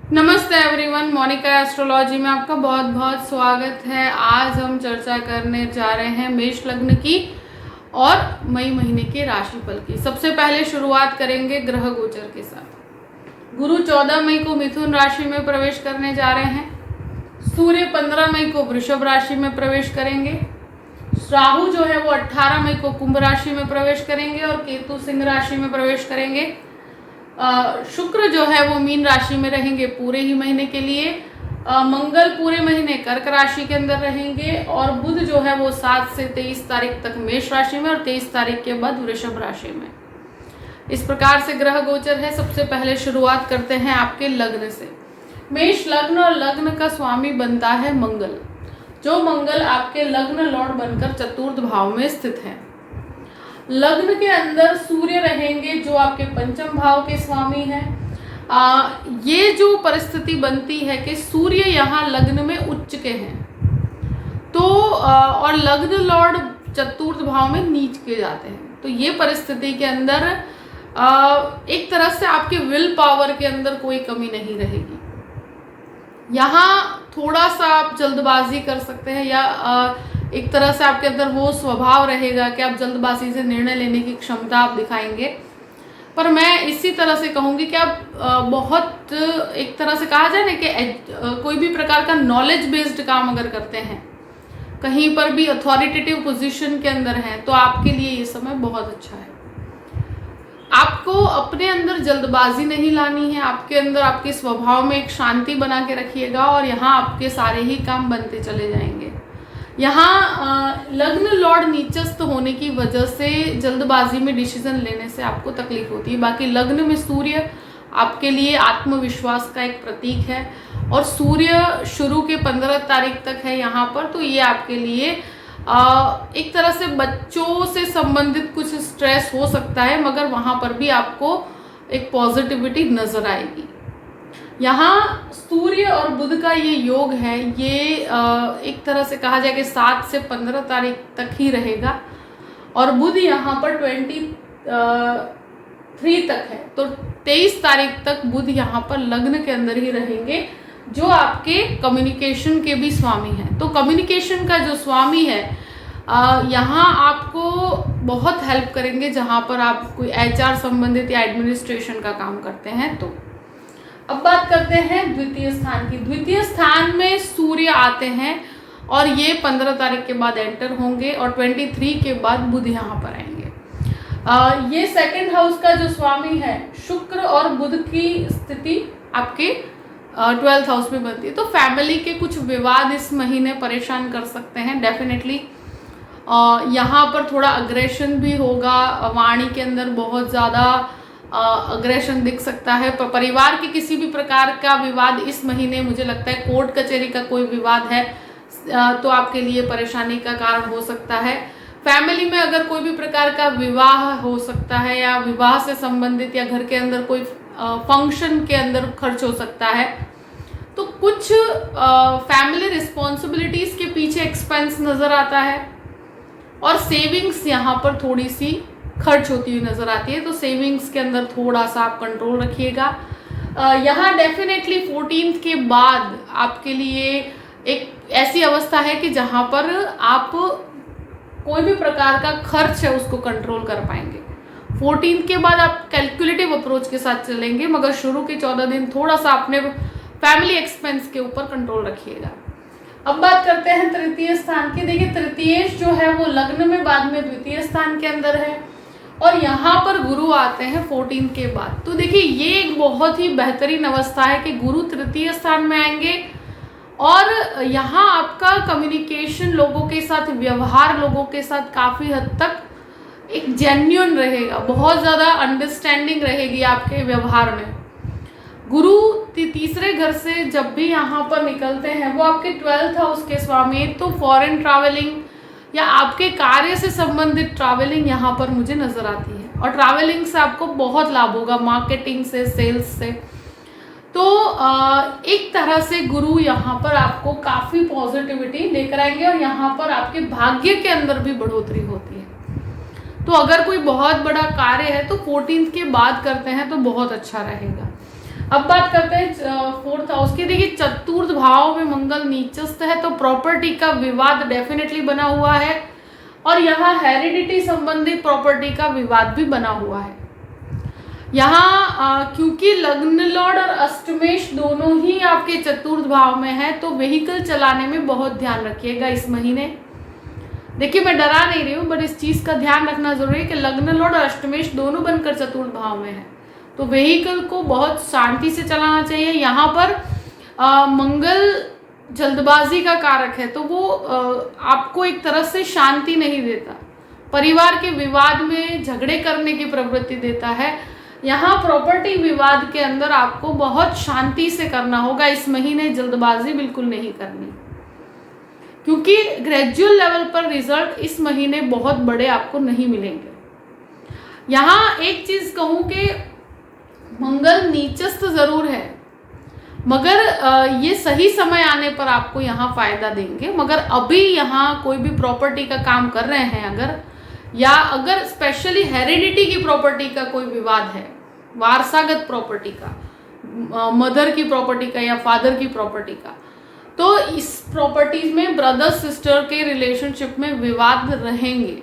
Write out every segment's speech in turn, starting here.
नमस्ते everyone, Monika astrology में आपका बहुत बहुत स्वागत है। आज हम चर्चा करने जा रहे हैं मेष लग्न की और मई महीने के राशिफल की। सबसे पहले शुरुआत करेंगे ग्रह गोचर के साथ। गुरु 14 मई को मिथुन राशि में प्रवेश करने जा रहे हैं। सूर्य 15 मई को वृषभ राशि में प्रवेश करेंगे। राहु जो है वो 18 मई को कुंभ राशि में प्रवेश करेंगे और केतु सिंह राशि में प्रवेश करेंगे। शुक्र जो है वो मीन राशि में रहेंगे पूरे ही महीने के लिए। मंगल पूरे महीने कर्क राशि के अंदर रहेंगे और बुध जो है वो 7 से 23 तारीख तक मेष राशि में और 23 तारीख के बाद वृषभ राशि में। इस प्रकार से ग्रह गोचर है। सबसे पहले शुरुआत करते हैं आपके लग्न से। मेष लग्न और लग्न का स्वामी बनता है मंगल, जो मंगल आपके लग्न लॉर्ड बनकर चतुर्थ भाव में स्थित है। लग्न के अंदर सूर्य रहेंगे जो आपके पंचम भाव के स्वामी हैं। ये जो परिस्थिति बनती है कि सूर्य यहाँ लग्न में उच्च के हैं तो और लग्न लॉर्ड चतुर्थ भाव में नीच के जाते हैं, तो ये परिस्थिति के अंदर एक तरह से आपके विल पावर के अंदर कोई कमी नहीं रहेगी। यहाँ थोड़ा सा आप जल्दबाजी कर सकते हैं या एक तरह से आपके अंदर वो स्वभाव रहेगा कि आप जल्दबाजी से निर्णय लेने की क्षमता आप दिखाएंगे। पर मैं इसी तरह से कहूँगी कि आप बहुत एक तरह से कहा जाए ना कि कोई भी प्रकार का नॉलेज बेस्ड काम अगर करते हैं, कहीं पर भी अथॉरिटेटिव पोजीशन के अंदर हैं, तो आपके लिए ये समय बहुत अच्छा है। आपको अपने अंदर जल्दबाजी नहीं लानी है। आपके अंदर आपके स्वभाव में एक शांति बना के रखिएगा और यहाँ आपके सारे ही काम बनते चले जाएंगे। यहाँ लग्न लॉर्ड नीचस्थ होने की वजह से जल्दबाजी में डिसीजन लेने से आपको तकलीफ होती है। बाकी लग्न में सूर्य आपके लिए आत्मविश्वास का एक प्रतीक है और सूर्य शुरू के 15 तारीख तक है यहाँ पर, तो ये आपके लिए एक तरह से बच्चों से संबंधित कुछ स्ट्रेस हो सकता है, मगर वहाँ पर भी आपको एक पॉजिटिविटी नजर आएगी। यहाँ सूर्य और बुध का ये योग है, ये एक तरह से कहा जाए कि 7 से 15 तारीख तक ही रहेगा और बुध यहाँ पर 23 तक है, तो 23 तारीख तक बुध यहाँ पर लग्न के अंदर ही रहेंगे, जो आपके कम्युनिकेशन के भी स्वामी हैं। तो कम्युनिकेशन का जो स्वामी है यहाँ आपको बहुत हेल्प करेंगे जहाँ पर आप कोई HR संबंधित या एडमिनिस्ट्रेशन का काम करते हैं। तो अब बात करते हैं द्वितीय स्थान की। द्वितीय स्थान में सूर्य आते हैं और ये 15 तारीख के बाद एंटर होंगे और 23 के बाद बुध यहाँ पर आएंगे। ये सेकंड हाउस का जो स्वामी है शुक्र और बुध की स्थिति आपके 12th हाउस में बनती है, तो फैमिली के कुछ विवाद इस महीने परेशान कर सकते हैं डेफिनेटली। यहाँ पर थोड़ा अग्रेशन भी होगा, वाणी के अंदर बहुत ज़्यादा अग्रेशन दिख सकता है। परिवार के किसी भी प्रकार का विवाद इस महीने, मुझे लगता है कोर्ट कचहरी का कोई विवाद है तो आपके लिए परेशानी का कारण हो सकता है। फैमिली में अगर कोई भी प्रकार का विवाह हो सकता है या विवाह से संबंधित या घर के अंदर कोई फंक्शन के अंदर खर्च हो सकता है, तो कुछ फैमिली रिस्पॉन्सिबिलिटीज के पीछे एक्सपेंस नजर आता है और सेविंग्स यहाँ पर थोड़ी सी खर्च होती हुई नजर आती है, तो सेविंग्स के अंदर थोड़ा सा आप कंट्रोल रखिएगा। यहाँ डेफिनेटली 14th के बाद आपके लिए एक ऐसी अवस्था है कि जहाँ पर आप कोई भी प्रकार का खर्च है उसको कंट्रोल कर पाएंगे। 14th के बाद आप कैलकुलेटिव अप्रोच के साथ चलेंगे, मगर शुरू के 14 दिन थोड़ा सा अपने फैमिली एक्सपेंस के ऊपर कंट्रोल रखिएगा। अब बात करते हैं तृतीय स्थान की। देखिए तृतीय जो है वो लग्न में बाद में द्वितीय स्थान के अंदर है और यहाँ पर गुरु आते हैं 14 के बाद। तो देखिए ये एक बहुत ही बेहतरीन अवस्था है कि गुरु तृतीय स्थान में आएंगे और यहाँ आपका कम्युनिकेशन लोगों के साथ, व्यवहार लोगों के साथ काफ़ी हद तक एक जेन्युइन रहेगा, बहुत ज़्यादा अंडरस्टैंडिंग रहेगी आपके व्यवहार में। गुरु तीसरे घर से जब भी यहाँ पर निकलते हैं वो आपके 12th हाउस के स्वामी, तो फॉरेन ट्रैवलिंग या आपके कार्य से संबंधित ट्रैवलिंग यहाँ पर मुझे नजर आती है और ट्रैवलिंग से आपको बहुत लाभ होगा, मार्केटिंग से, सेल्स से। तो एक तरह से गुरु यहाँ पर आपको काफ़ी पॉजिटिविटी लेकर आएंगे और यहाँ पर आपके भाग्य के अंदर भी बढ़ोतरी होती है। तो अगर कोई बहुत बड़ा कार्य है तो 14th के बाद करते हैं तो बहुत अच्छा रहेगा। अब बात करते हैं 4th भाव में मंगल नीचस्थ है तो प्रॉपर्टी का विवाद डेफिनेटली बना हुआ है, और यहाँ हेरिडिटी संबंधित प्रॉपर्टी का विवाद भी बना हुआ है। यहाँ क्योंकि लग्न लॉर्ड और अष्टमेश दोनों ही आपके चतुर्थ भाव में है, तो व्हीकल चलाने में बहुत ध्यान रखिएगा इस महीने। देखिए, मैं डरा नहीं रही हूँ, बट इस चीज़ का ध्यान रखना जरूरी है कि लग्न लॉर्ड और अष्टमेश दोनों बनकर चतुर्थ भाव में है, तो व्हीकल को बहुत शांति से चलाना चाहिए। यहाँ पर मंगल जल्दबाजी का कारक है, तो वो आपको एक तरह से शांति नहीं देता, परिवार के विवाद में झगड़े करने की प्रवृत्ति देता है। यहाँ प्रॉपर्टी विवाद के अंदर आपको बहुत शांति से करना होगा इस महीने, जल्दबाजी बिल्कुल नहीं करनी, क्योंकि ग्रेजुअल लेवल पर रिजल्ट इस महीने बहुत बड़े आपको नहीं मिलेंगे। यहाँ एक चीज कहूं कि मंगल नीचस्थ जरूर है, मगर ये सही समय आने पर आपको यहाँ फायदा देंगे। मगर अभी यहाँ कोई भी प्रॉपर्टी का काम कर रहे हैं अगर, या अगर स्पेशली हेरिडिटी की प्रॉपर्टी का कोई विवाद है, वारसागत प्रॉपर्टी का, मदर की प्रॉपर्टी का या फादर की प्रॉपर्टी का, तो इस प्रॉपर्टीज में ब्रदर सिस्टर के रिलेशनशिप में विवाद रहेंगे,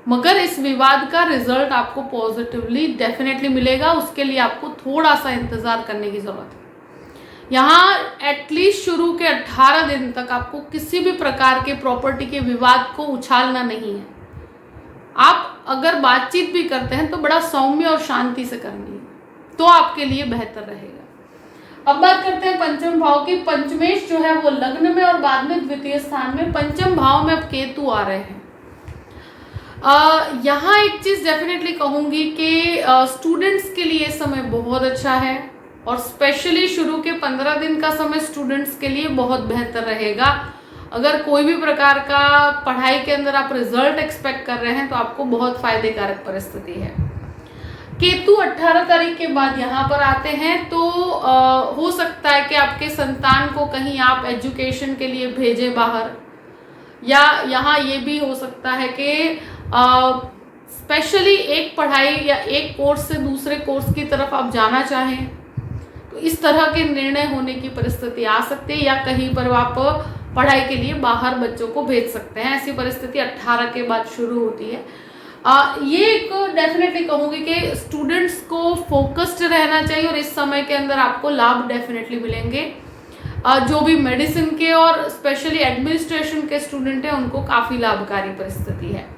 मगर इस विवाद का रिजल्ट आपको पॉजिटिवली डेफिनेटली मिलेगा। उसके लिए आपको थोड़ा सा इंतजार करने की जरूरत है। यहाँ एटलीस्ट शुरू के 18 दिन तक आपको किसी भी प्रकार के प्रॉपर्टी के विवाद को उछालना नहीं है। आप अगर बातचीत भी करते हैं तो बड़ा सौम्य और शांति से करनी है, तो आपके लिए बेहतर रहेगा। अब बात करते हैं पंचम भाव की। पंचमेश जो है वो लग्न में और बाद में द्वितीय स्थान में, पंचम भाव में अब केतु आ रहे हैं। यहाँ एक चीज डेफिनेटली कहूंगी कि स्टूडेंट्स के लिए समय बहुत अच्छा है, और स्पेशली शुरू के 15 दिन का समय स्टूडेंट्स के लिए बहुत बेहतर रहेगा। अगर कोई भी प्रकार का पढ़ाई के अंदर आप रिजल्ट एक्सपेक्ट कर रहे हैं तो आपको बहुत फायदेकारक परिस्थिति है। केतु 18 तारीख के बाद यहाँ पर आते हैं, तो हो सकता है कि आपके संतान को कहीं आप एजुकेशन के लिए भेजें बाहर, या यहाँ ये भी हो सकता है कि स्पेशली एक पढ़ाई या एक कोर्स से दूसरे कोर्स की तरफ आप जाना चाहें, तो इस तरह के निर्णय होने की परिस्थिति आ सकती है, या कहीं पर आप पढ़ाई के लिए बाहर बच्चों को भेज सकते हैं। ऐसी परिस्थिति 18 के बाद शुरू होती है। ये एक डेफिनेटली कहूँगी कि स्टूडेंट्स को फोकस्ड रहना चाहिए, और इस समय के अंदर आपको लाभ डेफिनेटली मिलेंगे। जो भी मेडिसिन के और स्पेशली एडमिनिस्ट्रेशन के स्टूडेंट हैं उनको काफ़ी लाभकारी परिस्थिति है।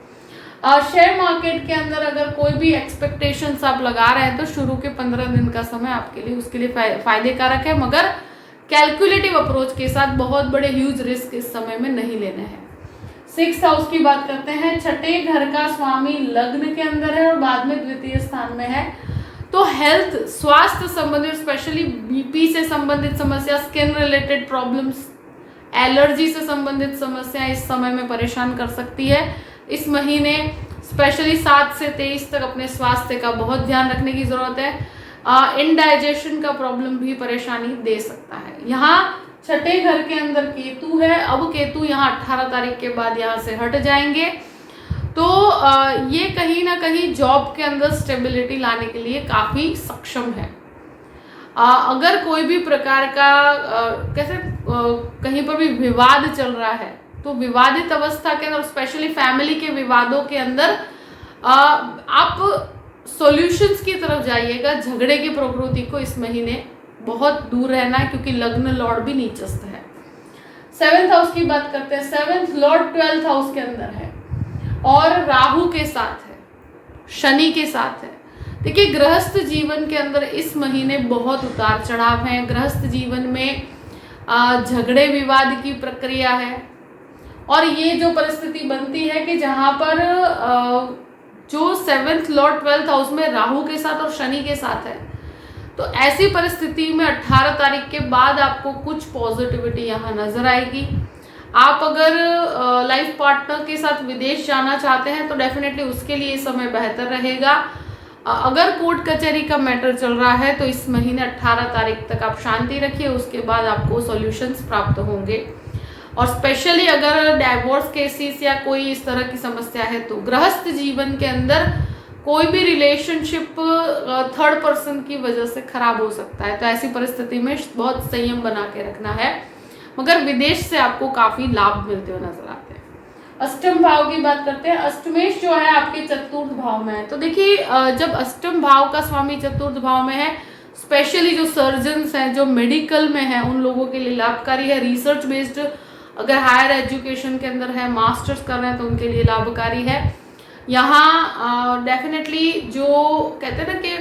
शेयर मार्केट के अंदर अगर कोई भी एक्सपेक्टेशंस आप लगा रहे हैं तो शुरू के 15 दिन का समय आपके लिए उसके लिए फायदेकारक है, मगर कैलकुलेटिव अप्रोच के साथ बहुत बड़े ह्यूज रिस्क इस समय में नहीं लेने हैं। 6th हाउस की बात करते हैं। छठे घर का स्वामी लग्न के अंदर है और बाद में द्वितीय स्थान में है, तो हेल्थ, स्वास्थ्य संबंधित, स्पेशली बीपी से संबंधित समस्या, स्किन रिलेटेड प्रॉब्लम्स, एलर्जी से संबंधित समस्याएं इस समय में परेशान कर सकती है। इस महीने स्पेशली 7 से 23 तक अपने स्वास्थ्य का बहुत ध्यान रखने की जरूरत है। इनडाइजेशन का प्रॉब्लम भी परेशानी दे सकता है। यहाँ छठे घर के अंदर केतु है। अब केतु यहाँ 18 तारीख के बाद यहाँ से हट जाएंगे, तो ये कहीं ना कहीं जॉब के अंदर स्टेबिलिटी लाने के लिए काफ़ी सक्षम है। अगर कोई भी प्रकार का कहीं पर भी विवाद चल रहा है तो विवादित अवस्था के अंदर, स्पेशली फैमिली के विवादों के अंदर आप सॉल्यूशंस की तरफ जाइएगा। झगड़े की प्रवृत्ति को इस महीने बहुत दूर रहना है, क्योंकि लग्न लॉर्ड भी नीचस्थ है। 7th हाउस की बात करते हैं। 7th लॉर्ड 12th हाउस के अंदर है और राहु के साथ है, शनि के साथ है। देखिए, गृहस्थ जीवन के अंदर इस महीने बहुत उतार चढ़ाव है। गृहस्थ जीवन में झगड़े विवाद की प्रक्रिया है, और ये जो परिस्थिति बनती है कि जहाँ पर जो 7th लॉर्ड 12th हाउस में राहु के साथ और शनि के साथ है, तो ऐसी परिस्थिति में 18 तारीख के बाद आपको कुछ पॉजिटिविटी यहाँ नजर आएगी। आप अगर लाइफ पार्टनर के साथ विदेश जाना चाहते हैं तो डेफिनेटली उसके लिए समय बेहतर रहेगा। अगर कोर्ट कचहरी का मैटर चल रहा है तो इस महीने 18 तारीख तक आप शांति रखिए, उसके बाद आपको सॉल्यूशंस प्राप्त होंगे। और स्पेशली अगर डाइवोर्स केसेस या कोई इस तरह की समस्या है तो गृहस्थ जीवन के अंदर कोई भी रिलेशनशिप थर्ड पर्सन की वजह से खराब हो सकता है। तो ऐसी परिस्थिति में बहुत संयम बना के रखना है, मगर विदेश से आपको काफी लाभ मिलते हुए नजर आते हैं। अष्टम भाव की बात करते हैं। अष्टमेश जो है आपके चतुर्थ भाव में है। तो देखिए जब अष्टम भाव का स्वामी चतुर्थ भाव में है, स्पेशली जो सर्जन्स हैं, जो मेडिकल में है, उन लोगों के लिए लाभकारी है। रिसर्च बेस्ड अगर हायर एजुकेशन के अंदर है, मास्टर्स कर रहे हैं, तो उनके लिए लाभकारी है। यहाँ डेफिनेटली जो कहते हैं ना कि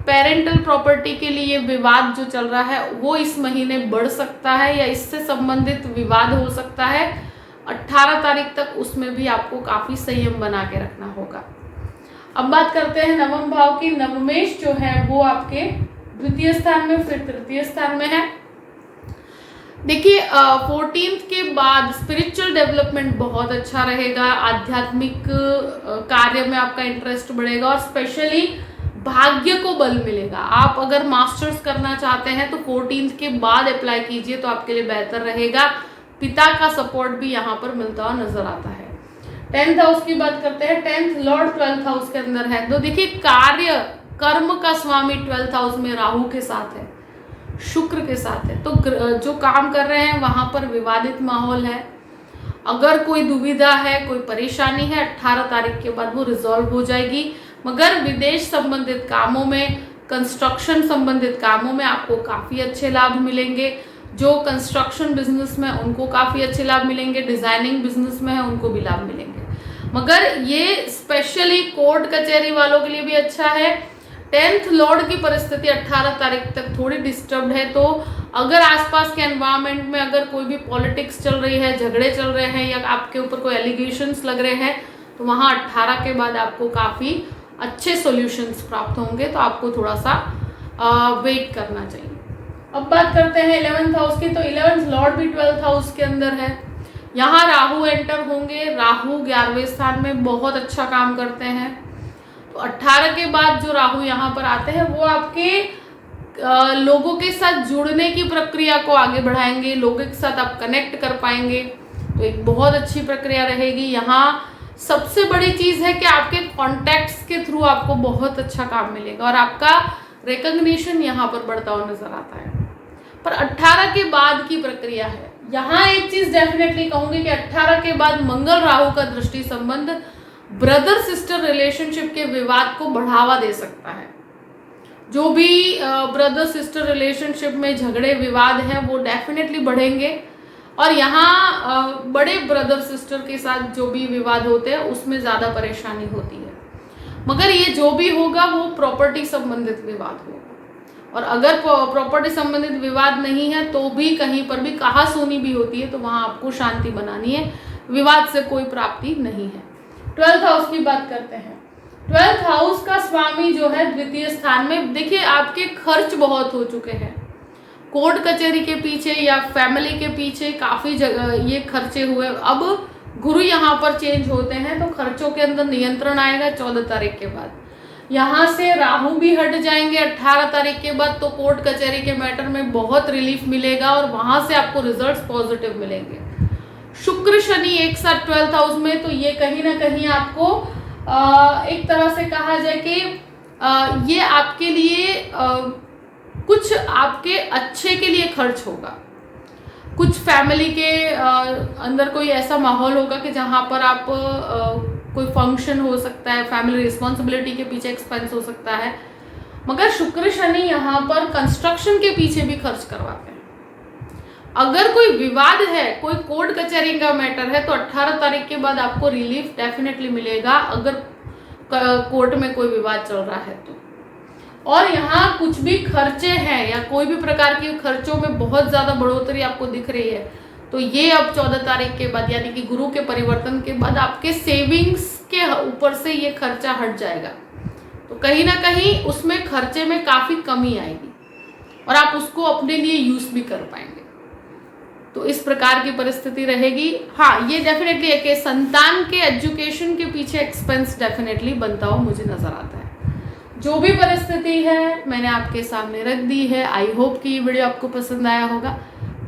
पेरेंटल प्रॉपर्टी के लिए विवाद जो चल रहा है वो इस महीने बढ़ सकता है, या इससे संबंधित विवाद हो सकता है 18 तारीख तक। उसमें भी आपको काफी संयम बना के रखना होगा। अब बात करते हैं नवम भाव की। नवमेश जो है वो आपके द्वितीय स्थान में, फिर तृतीय स्थान में है। देखिए 14th के बाद स्पिरिचुअल डेवलपमेंट बहुत अच्छा रहेगा। आध्यात्मिक कार्य में आपका इंटरेस्ट बढ़ेगा और स्पेशली भाग्य को बल मिलेगा। आप अगर मास्टर्स करना चाहते हैं तो 14th के बाद अप्लाई कीजिए, तो आपके लिए बेहतर रहेगा। पिता का सपोर्ट भी यहाँ पर मिलता हुआ नजर आता है। 10th हाउस की बात करते हैं। 10th लॉर्ड 12th हाउस के अंदर है। तो देखिए कार्य कर्म का स्वामी 12th हाउस में राहु के साथ है, शुक्र के साथ है। तो जो काम कर रहे हैं वहां पर विवादित माहौल है। अगर कोई दुविधा है, कोई परेशानी है, 18 तारीख के बाद वो रिजॉल्व हो जाएगी। मगर विदेश संबंधित कामों में, कंस्ट्रक्शन संबंधित कामों में आपको काफी अच्छे लाभ मिलेंगे। जो कंस्ट्रक्शन बिजनेस में उनको काफी अच्छे लाभ मिलेंगे, डिजाइनिंग बिजनेस में है उनको भी लाभ मिलेंगे। मगर ये स्पेशली कोर्ट कचहरी वालों के लिए भी अच्छा है। 10th लॉर्ड की परिस्थिति 18 तारीख तक थोड़ी डिस्टर्ब है। तो अगर आसपास के एनवायरनमेंट में अगर कोई भी पॉलिटिक्स चल रही है, झगड़े चल रहे हैं, या आपके ऊपर कोई एलिगेशंस लग रहे हैं, तो वहाँ 18 के बाद आपको काफ़ी अच्छे सॉल्यूशंस प्राप्त होंगे। तो आपको थोड़ा सा वेट करना चाहिए। अब बात करते हैं 11th हाउस की। तो 11th लॉर्ड भी 12th हाउस के अंदर है। यहाँ राहु एंटर होंगे। राहु 11वें स्थान में बहुत अच्छा काम करते हैं। तो 18 के बाद जो राहु यहाँ पर आते हैं वो आपके लोगों के साथ जुड़ने की प्रक्रिया को आगे बढ़ाएंगे। लोगों के साथ आप कनेक्ट कर पाएंगे, तो एक बहुत अच्छी प्रक्रिया रहेगी। यहाँ सबसे बड़ी चीज है कि आपके कॉन्टैक्ट्स के थ्रू आपको बहुत अच्छा काम मिलेगा और आपका रिकॉग्निशन यहाँ पर बढ़ता हुआ नजर आता है। पर 18 के बाद की प्रक्रिया है। यहाँ एक चीज डेफिनेटली कहूंगी कि 18 के बाद मंगल राहु का दृष्टि संबंध ब्रदर सिस्टर रिलेशनशिप के विवाद को बढ़ावा दे सकता है। जो भी ब्रदर सिस्टर रिलेशनशिप में झगड़े विवाद हैं वो डेफिनेटली बढ़ेंगे। और यहाँ बड़े ब्रदर सिस्टर के साथ जो भी विवाद होते हैं उसमें ज़्यादा परेशानी होती है। मगर ये जो भी होगा वो प्रॉपर्टी संबंधित विवाद होगा। और अगर प्रॉपर्टी संबंधित विवाद नहीं है तो भी कहीं पर भी कहासुनी भी होती है, तो वहाँ आपको शांति बनानी है। विवाद से कोई प्राप्ति नहीं है। 12th हाउस की बात करते हैं। 12th हाउस का स्वामी जो है द्वितीय स्थान में। देखिए आपके खर्च बहुत हो चुके हैं, कोर्ट कचहरी के पीछे या फैमिली के पीछे काफी जगह ये खर्चे हुए। अब गुरु यहाँ पर चेंज होते हैं तो खर्चों के अंदर नियंत्रण आएगा 14 तारीख के बाद। यहाँ से राहु भी हट जाएंगे 18 तारीख के बाद, तो कोर्ट कचहरी के मैटर में बहुत रिलीफ मिलेगा और वहां से आपको रिजल्ट्स पॉजिटिव मिलेंगे। शुक्र शनि एक साथ 12th हाउस में, तो ये कहीं ना कहीं आपको एक तरह से कहा जाए कि ये आपके लिए कुछ आपके अच्छे के लिए खर्च होगा। कुछ फैमिली के अंदर कोई ऐसा माहौल होगा कि जहाँ पर आप कोई फंक्शन हो सकता है, फैमिली रिस्पॉन्सिबिलिटी के पीछे एक्सपेंस हो सकता है। मगर शुक्र शनि यहाँ पर कंस्ट्रक्शन के पीछे भी खर्च करवाते हैं। अगर कोई विवाद है, कोई कोर्ट कचहरी का मैटर है, तो 18 तारीख के बाद आपको रिलीफ डेफिनेटली मिलेगा अगर कोर्ट में कोई विवाद चल रहा है तो। और यहाँ कुछ भी खर्चे हैं या कोई भी प्रकार के खर्चों में बहुत ज़्यादा बढ़ोतरी आपको दिख रही है, तो ये अब 14 तारीख के बाद यानी कि गुरु के परिवर्तन के बाद आपके सेविंग्स के ऊपर से ये खर्चा हट जाएगा। तो कहीं ना कहीं उसमें खर्चे में काफ़ी कमी आएगी और आप उसको अपने लिए यूज भी कर पाएंगे। तो इस प्रकार की परिस्थिति रहेगी। हाँ, ये डेफिनेटली है कि संतान के एजुकेशन के पीछे एक्सपेंस डेफिनेटली बनता हुआ मुझे नजर आता है। जो भी परिस्थिति है मैंने आपके सामने रख दी है। आई होप कि ये वीडियो आपको पसंद आया होगा।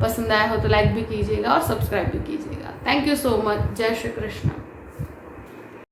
पसंद आया हो तो लाइक भी कीजिएगा और सब्सक्राइब भी कीजिएगा। Thank you so much. जय श्री कृष्ण।